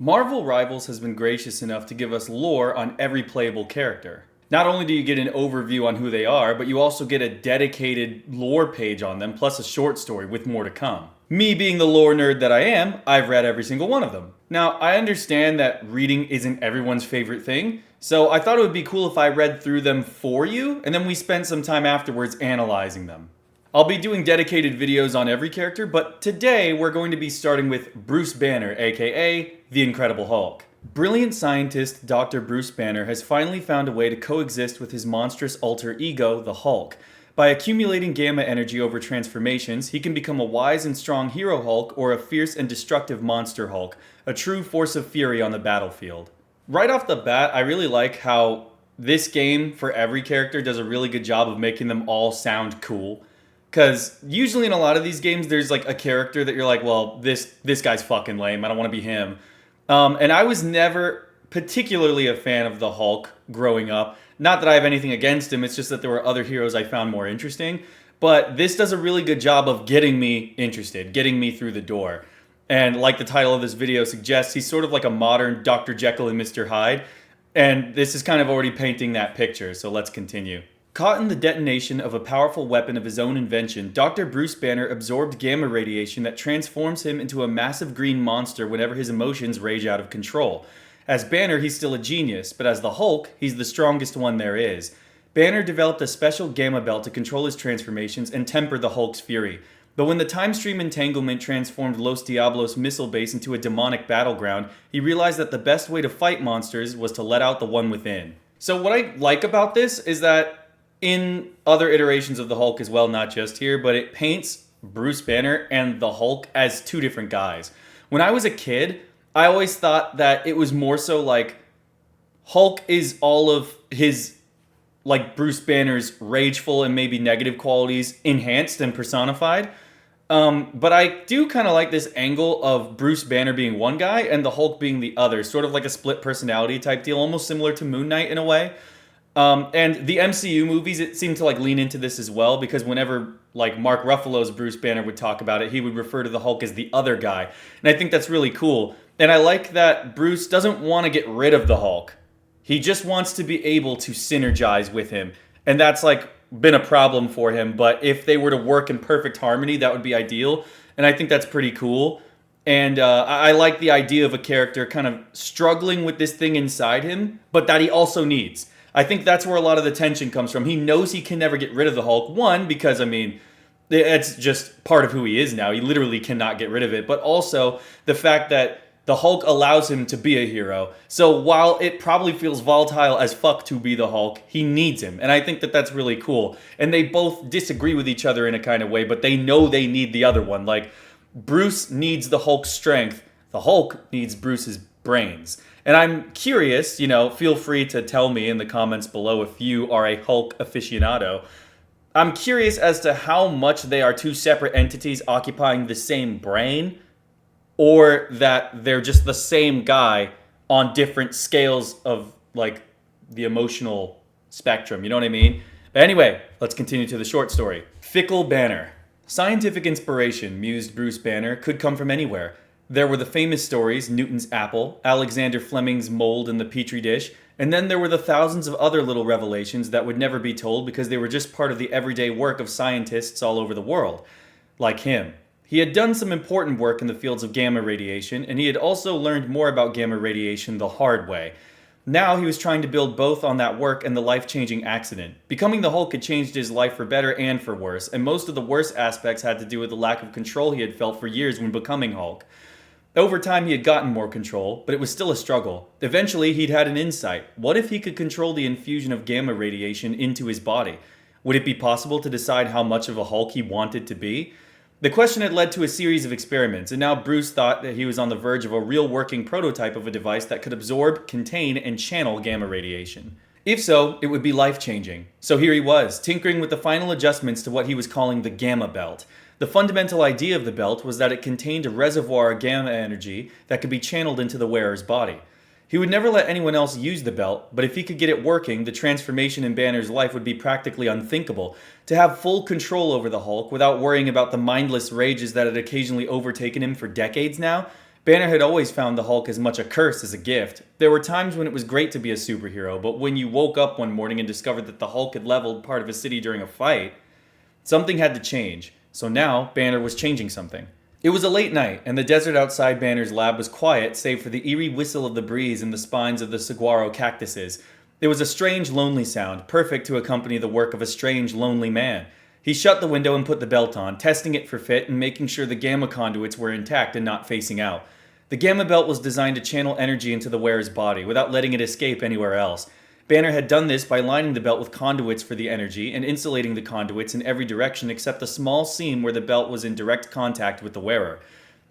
Marvel Rivals has been gracious enough to give us lore on every playable character. Not only do you get an overview on who they are, but you also get a dedicated lore page on them, plus a short story with more to come. Me being the lore nerd that I am, I've read every single one of them. Now, I understand that reading isn't everyone's favorite thing, so I thought it would be cool if I read through them for you, and then we spent some time afterwards analyzing them. I'll be doing dedicated videos on every character, but today we're going to be starting with Bruce Banner, aka the Incredible Hulk. Brilliant scientist Dr. Bruce Banner has finally found a way to coexist with his monstrous alter ego, the Hulk. By accumulating gamma energy over transformations, he can become a wise and strong hero Hulk or a fierce and destructive monster Hulk, a true force of fury on the battlefield. Right off the bat, I really like how this game, for every character, does a really good job of making them all sound cool. Because usually in a lot of these games, there's like a character that you're like, well, this guy's fucking lame. I don't want to be him. And I was never particularly a fan of the Hulk growing up. Not that I have anything against him. It's just that there were other heroes I found more interesting. But this does a really good job of getting me interested, getting me through the door. And like the title of this video suggests, he's sort of like a modern Dr. Jekyll and Mr. Hyde. And this is kind of already painting that picture. So let's continue. Caught in the detonation of a powerful weapon of his own invention, Dr. Bruce Banner absorbed gamma radiation that transforms him into a massive green monster whenever his emotions rage out of control. As Banner, he's still a genius, but as the Hulk, he's the strongest one there is. Banner developed a special gamma belt to control his transformations and temper the Hulk's fury. But when the time stream entanglement transformed Los Diablos missile base into a demonic battleground, he realized that the best way to fight monsters was to let out the one within. So what I like about this is that in other iterations of the Hulk as well, not just here, but it paints Bruce Banner and the Hulk as two different guys. When I was a kid, I always thought that it was more so like Hulk is all of his, like Bruce Banner's rageful and maybe negative qualities enhanced and personified. But I do kind of like this angle of Bruce Banner being one guy and the Hulk being the other, sort of like a split personality type deal, almost similar to Moon Knight in a way. And the MCU movies, it seemed to like lean into this as well, because whenever like Mark Ruffalo's Bruce Banner would talk about it, he would refer to the Hulk as the other guy. And I think that's really cool. And I like that Bruce doesn't want to get rid of the Hulk. He just wants to be able to synergize with him. And that's like been a problem for him. But if they were to work in perfect harmony, that would be ideal. And I think that's pretty cool. And I like the idea of a character kind of struggling with this thing inside him, but that he also needs. I think that's where a lot of the tension comes from. He knows he can never get rid of the Hulk. One, because, I mean, it's just part of who he is now. He literally cannot get rid of it. But also the fact that the Hulk allows him to be a hero. So while it probably feels volatile as fuck to be the Hulk, he needs him. And I think that that's really cool. And they both disagree with each other in a kind of way, but they know they need the other one. Like, Bruce needs the Hulk's strength. The Hulk needs Bruce's brains. And I'm curious, feel free to tell me in the comments below if you are a Hulk aficionado. I'm curious as to how much they are two separate entities occupying the same brain, or that they're just the same guy on different scales of, like, the emotional spectrum. You know what I mean? But anyway, let's continue to the short story. Fickle Banner. Scientific inspiration, mused Bruce Banner, could come from anywhere. There were the famous stories, Newton's apple, Alexander Fleming's mold in the petri dish, and then there were the thousands of other little revelations that would never be told because they were just part of the everyday work of scientists all over the world. Like him. He had done some important work in the fields of gamma radiation, and he had also learned more about gamma radiation the hard way. Now he was trying to build both on that work and the life-changing accident. Becoming the Hulk had changed his life for better and for worse, and most of the worst aspects had to do with the lack of control he had felt for years when becoming Hulk. Over time, he had gotten more control, but it was still a struggle. Eventually, he'd had an insight. What if he could control the infusion of gamma radiation into his body? Would it be possible to decide how much of a Hulk he wanted to be? The question had led to a series of experiments, and now Bruce thought that he was on the verge of a real working prototype of a device that could absorb, contain, and channel gamma radiation. If so, it would be life-changing. So here he was, tinkering with the final adjustments to what he was calling the gamma belt. The fundamental idea of the belt was that it contained a reservoir of gamma energy that could be channeled into the wearer's body. He would never let anyone else use the belt, but if he could get it working, the transformation in Banner's life would be practically unthinkable. To have full control over the Hulk without worrying about the mindless rages that had occasionally overtaken him for decades now, Banner had always found the Hulk as much a curse as a gift. There were times when it was great to be a superhero, but when you woke up one morning and discovered that the Hulk had leveled part of a city during a fight, something had to change. So now, Banner was changing something. It was a late night, and the desert outside Banner's lab was quiet save for the eerie whistle of the breeze in the spines of the saguaro cactuses. It was a strange, lonely sound, perfect to accompany the work of a strange, lonely man. He shut the window and put the belt on, testing it for fit and making sure the gamma conduits were intact and not facing out. The gamma belt was designed to channel energy into the wearer's body without letting it escape anywhere else. Banner had done this by lining the belt with conduits for the energy and insulating the conduits in every direction except the small seam where the belt was in direct contact with the wearer.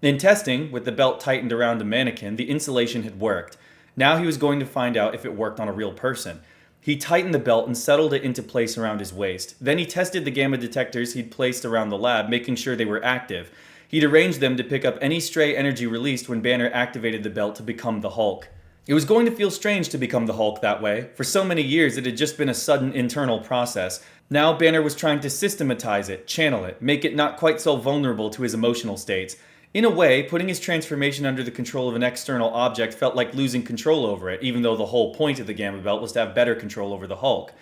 In testing, with the belt tightened around a mannequin, the insulation had worked. Now he was going to find out if it worked on a real person. He tightened the belt and settled it into place around his waist. Then he tested the gamma detectors he'd placed around the lab, making sure they were active. He'd arranged them to pick up any stray energy released when Banner activated the belt to become the Hulk. It was going to feel strange to become the Hulk that way. For so many years, it had just been a sudden internal process. Now Banner was trying to systematize it, channel it, make it not quite so vulnerable to his emotional states. In a way, putting his transformation under the control of an external object felt like losing control over it, even though the whole point of the Gamma Belt was to have better control over the Hulk.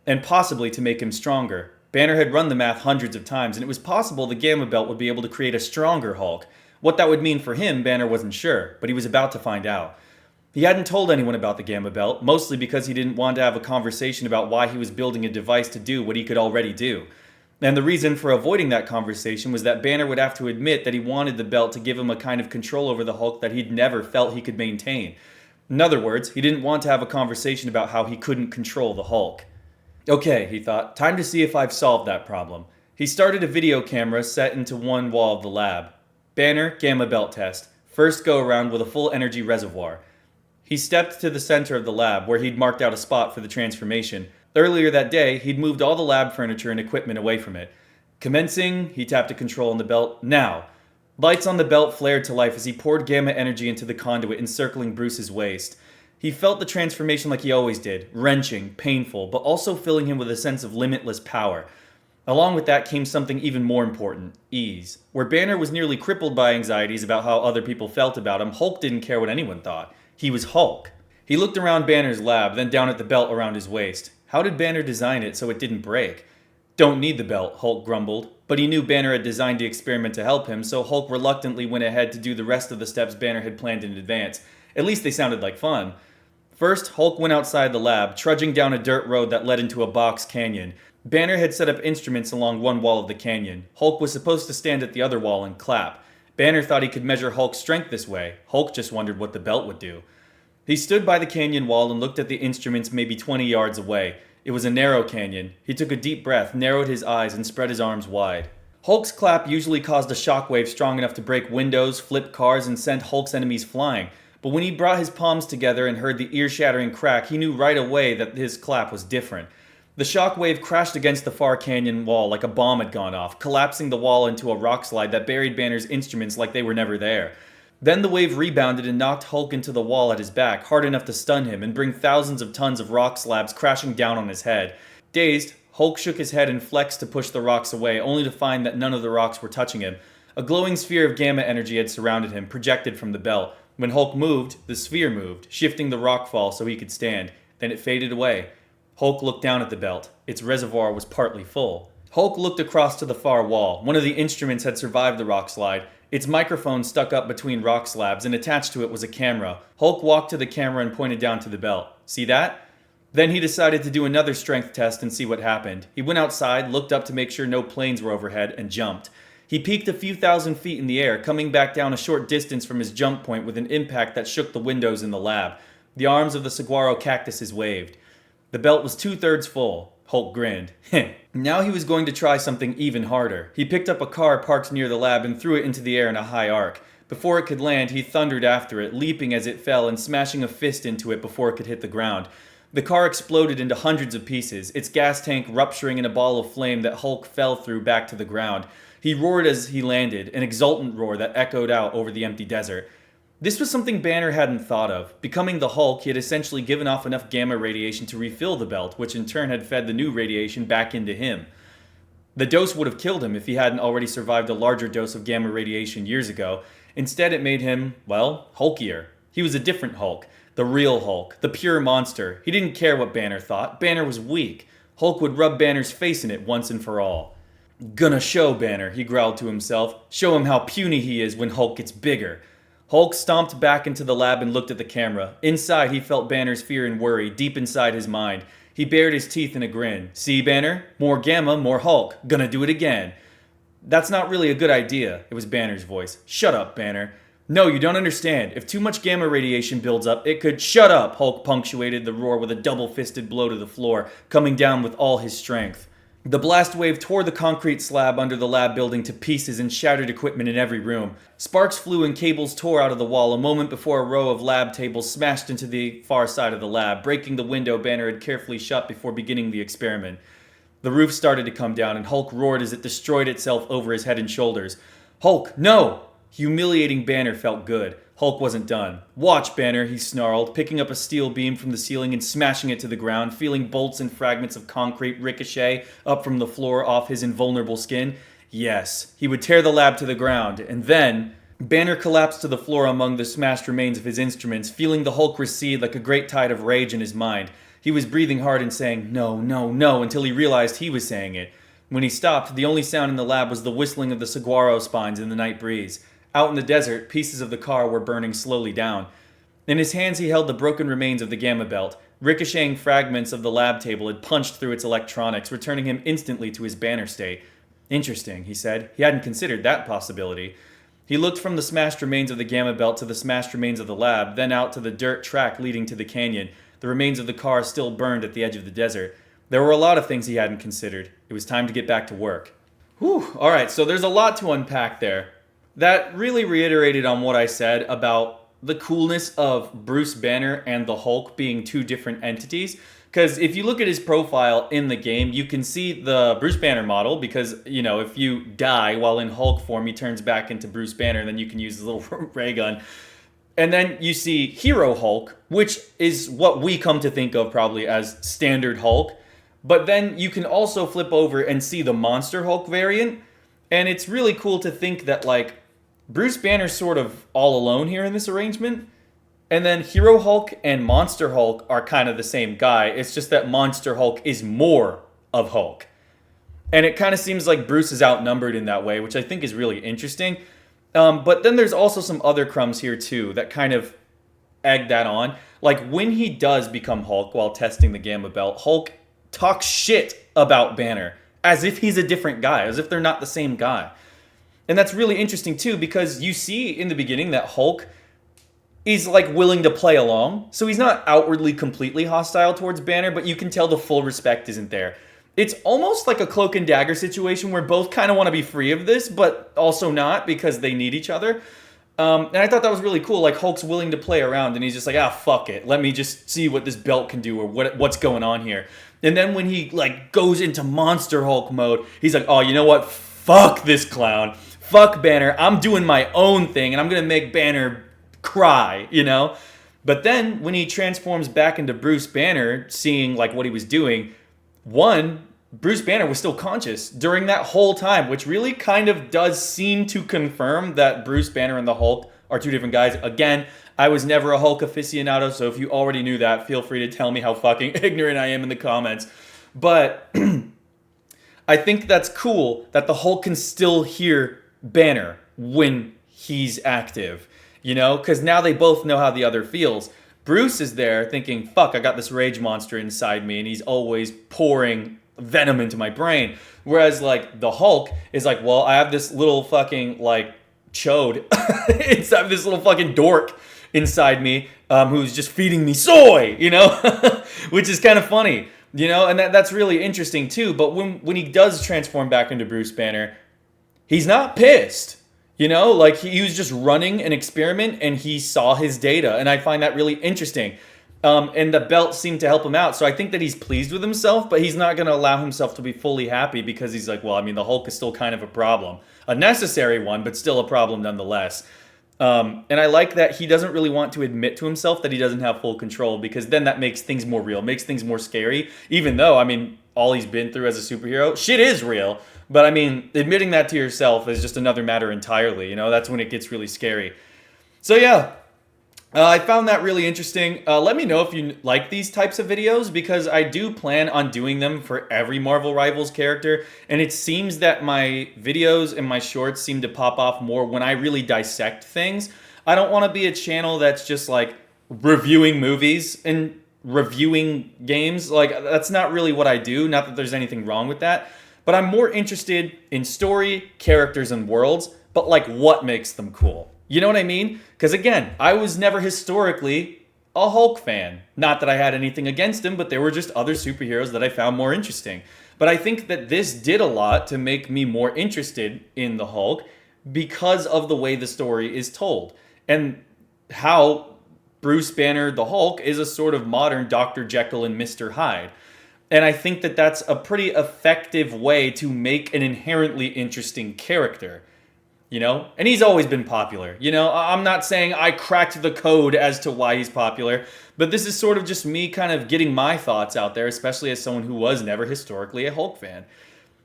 And possibly to make him stronger. Banner had run the math hundreds of times, and it was possible the Gamma Belt would be able to create a stronger Hulk. What that would mean for him, Banner wasn't sure, but he was about to find out. He hadn't told anyone about the Gamma Belt, mostly because he didn't want to have a conversation about why he was building a device to do what he could already do. And the reason for avoiding that conversation was that Banner would have to admit that he wanted the belt to give him a kind of control over the Hulk that he'd never felt he could maintain. In other words, he didn't want to have a conversation about how he couldn't control the Hulk. Okay, he thought, time to see if I've solved that problem. He started a video camera set into one wall of the lab. Banner, Gamma Belt test. First go around with a full energy reservoir. He stepped to the center of the lab where he'd marked out a spot for the transformation. Earlier that day, he'd moved all the lab furniture and equipment away from it. Commencing, he tapped a control on the belt. Now. Lights on the belt flared to life as he poured gamma energy into the conduit encircling Bruce's waist. He felt the transformation like he always did, wrenching, painful, but also filling him with a sense of limitless power. Along with that came something even more important, ease. Where Banner was nearly crippled by anxieties about how other people felt about him, Hulk didn't care what anyone thought. He was Hulk. He looked around Banner's lab, then down at the belt around his waist. How did Banner design it so it didn't break? Don't need the belt, Hulk grumbled, but he knew Banner had designed the experiment to help him, so Hulk reluctantly went ahead to do the rest of the steps Banner had planned in advance. At least they sounded like fun. First, Hulk went outside the lab, trudging down a dirt road that led into a box canyon. Banner had set up instruments along one wall of the canyon. Hulk was supposed to stand at the other wall and clap. Banner thought he could measure Hulk's strength this way. Hulk just wondered what the belt would do. He stood by the canyon wall and looked at the instruments maybe 20 yards away. It was a narrow canyon. He took a deep breath, narrowed his eyes, and spread his arms wide. Hulk's clap usually caused a shockwave strong enough to break windows, flip cars, and send Hulk's enemies flying. But when he brought his palms together and heard the ear-shattering crack, he knew right away that his clap was different. The shockwave crashed against the far canyon wall like a bomb had gone off, collapsing the wall into a rock slide that buried Banner's instruments like they were never there. Then the wave rebounded and knocked Hulk into the wall at his back, hard enough to stun him and bring thousands of tons of rock slabs crashing down on his head. Dazed, Hulk shook his head and flexed to push the rocks away, only to find that none of the rocks were touching him. A glowing sphere of gamma energy had surrounded him, projected from the belt. When Hulk moved, the sphere moved, shifting the rockfall so he could stand. Then it faded away. Hulk looked down at the belt. Its reservoir was partly full. Hulk looked across to the far wall. One of the instruments had survived the rock slide. Its microphone stuck up between rock slabs, and attached to it was a camera. Hulk walked to the camera and pointed down to the belt. See that? Then he decided to do another strength test and see what happened. He went outside, looked up to make sure no planes were overhead, and jumped. He peaked a few thousand feet in the air, coming back down a short distance from his jump point with an impact that shook the windows in the lab. The arms of the saguaro cactuses waved. The belt was 2/3 full. Hulk grinned. Now he was going to try something even harder. He picked up a car parked near the lab and threw it into the air in a high arc. Before it could land, he thundered after it, leaping as it fell and smashing a fist into it before it could hit the ground. The car exploded into hundreds of pieces, its gas tank rupturing in a ball of flame that Hulk fell through back to the ground. He roared as he landed, an exultant roar that echoed out over the empty desert. This was something Banner hadn't thought of. Becoming the Hulk, he had essentially given off enough gamma radiation to refill the belt, which in turn had fed the new radiation back into him. The dose would have killed him if he hadn't already survived a larger dose of gamma radiation years ago, Instead, it made him, well, hulkier. He was a different Hulk. The real Hulk. The pure monster. He didn't care what Banner thought. Banner was weak. Hulk would rub Banner's face in it once and for all. Gonna show Banner, he growled to himself. Show him how puny he is when Hulk gets bigger. Hulk stomped back into the lab and looked at the camera. Inside, he felt Banner's fear and worry deep inside his mind. He bared his teeth in a grin. See, Banner? More Gamma, more Hulk. Gonna do it again. That's not really a good idea, it was Banner's voice. Shut up, Banner. No, you don't understand. If too much gamma radiation builds up, it could... Shut up, Hulk punctuated the roar with a double-fisted blow to the floor, coming down with all his strength. The blast wave tore the concrete slab under the lab building to pieces and shattered equipment in every room. Sparks flew and cables tore out of the wall a moment before a row of lab tables smashed into the far side of the lab, breaking the window Banner had carefully shut before beginning the experiment. The roof started to come down and Hulk roared as it destroyed itself over his head and shoulders. Hulk, no! Humiliating Banner felt good. Hulk wasn't done. Watch, Banner, he snarled, picking up a steel beam from the ceiling and smashing it to the ground, feeling bolts and fragments of concrete ricochet up from the floor off his invulnerable skin. Yes, he would tear the lab to the ground, and then... Banner collapsed to the floor among the smashed remains of his instruments, feeling the Hulk recede like a great tide of rage in his mind. He was breathing hard and saying, no, no, no, until he realized he was saying it. When he stopped, the only sound in the lab was the whistling of the saguaro spines in the night breeze. Out in the desert, pieces of the car were burning slowly down. In his hands he held the broken remains of the gamma belt. Ricocheting fragments of the lab table had punched through its electronics, returning him instantly to his Banner state. Interesting, he said. He hadn't considered that possibility. He looked from the smashed remains of the gamma belt to the smashed remains of the lab, then out to the dirt track leading to the canyon. The remains of the car still burned at the edge of the desert. There were a lot of things he hadn't considered. It was time to get back to work. Whew, alright, so there's a lot to unpack there. That really reiterated on what I said about the coolness of Bruce Banner and the Hulk being two different entities. Because if you look at his profile in the game, you can see the Bruce Banner model because, you know, if you die while in Hulk form, he turns back into Bruce Banner, and then you can use his little ray gun. And then you see Hero Hulk, which is what we come to think of probably as standard Hulk. But then you can also flip over and see the Monster Hulk variant. And it's really cool to think that, like, Bruce Banner's sort of all alone here in this arrangement. And then Hero Hulk and Monster Hulk are kind of the same guy. It's just that Monster Hulk is more of Hulk. And it kind of seems like Bruce is outnumbered in that way, which I think is really interesting. But then there's also some other crumbs here too that kind of egg that on. Like when he does become Hulk while testing the Gamma Belt, Hulk talks shit about Banner as if he's a different guy, as if they're not the same guy. And that's really interesting too, because you see in the beginning that Hulk is like willing to play along. So he's not outwardly completely hostile towards Banner, but you can tell the full respect isn't there. It's almost like a cloak and dagger situation where both kind of want to be free of this, but also not because they need each other. And I thought that was really cool. Like Hulk's willing to play around and he's just like, fuck it. Let me just see what this belt can do or what's going on here. And then when he like goes into Monster Hulk mode, he's like, oh, you know what? Fuck this clown. Fuck Banner. I'm doing my own thing and I'm going to make Banner cry, you know? But then when he transforms back into Bruce Banner, seeing like what he was doing, Bruce Banner was still conscious during that whole time, which really kind of does seem to confirm that Bruce Banner and the Hulk are two different guys. Again, I was never a Hulk aficionado, so if you already knew that, feel free to tell me how fucking ignorant I am in the comments. But I think that's cool that the Hulk can still hear Banner when he's active, you know? Because now they both know how the other feels. Bruce is there thinking, fuck, I got this rage monster inside me, and he's always pouring venom into my brain. Whereas, like, the Hulk is like, well, I have this little fucking, like, chode inside this little fucking dork inside me who's just feeding me soy, you know? Which is kind of funny, you know? And that's really interesting, too. But when he does transform back into Bruce Banner, he's not pissed. You know, like he was just running an experiment and he saw his data. And I find that really interesting. And the belt seemed to help him out. So I think that he's pleased with himself, but he's not going to allow himself to be fully happy because he's like, well, I mean, the Hulk is still kind of a problem. A necessary one, but still a problem nonetheless. And I like that he doesn't really want to admit to himself that he doesn't have full control because then that makes things more real, makes things more scary. Even though, I mean, all he's been through as a superhero. Shit is real. But I mean, admitting that to yourself is just another matter entirely. You know, that's when it gets really scary. So yeah, I found that really interesting. Let me know if you like these types of videos, because I do plan on doing them for every Marvel Rivals character. And it seems that my videos and my shorts seem to pop off more when I really dissect things. I don't want to be a channel that's just like reviewing movies and reviewing games. Like, that's not really what I do. Not that there's anything wrong with that. But I'm more interested in story, characters, and worlds, but like what makes them cool. You know what I mean? Because again, I was never historically a Hulk fan. Not that I had anything against him, but there were just other superheroes that I found more interesting. But I think that this did a lot to make me more interested in the Hulk because of the way the story is told. And how Bruce Banner, the Hulk, is a sort of modern Dr. Jekyll and Mr. Hyde. And I think that that's a pretty effective way to make an inherently interesting character, you know? And he's always been popular, you know? I'm not saying I cracked the code as to why he's popular, but this is sort of just me kind of getting my thoughts out there, especially as someone who was never historically a Hulk fan.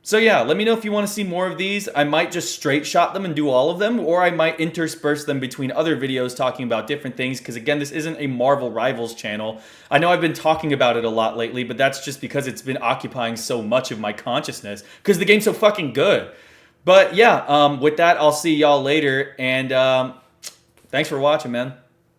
So yeah, let me know if you want to see more of these. I might just straight shot them and do all of them, or I might intersperse them between other videos talking about different things, because again, this isn't a Marvel Rivals channel. I know I've been talking about it a lot lately, but that's just because it's been occupying so much of my consciousness, because the game's so fucking good. But yeah, with that, I'll see y'all later, and thanks for watching, man.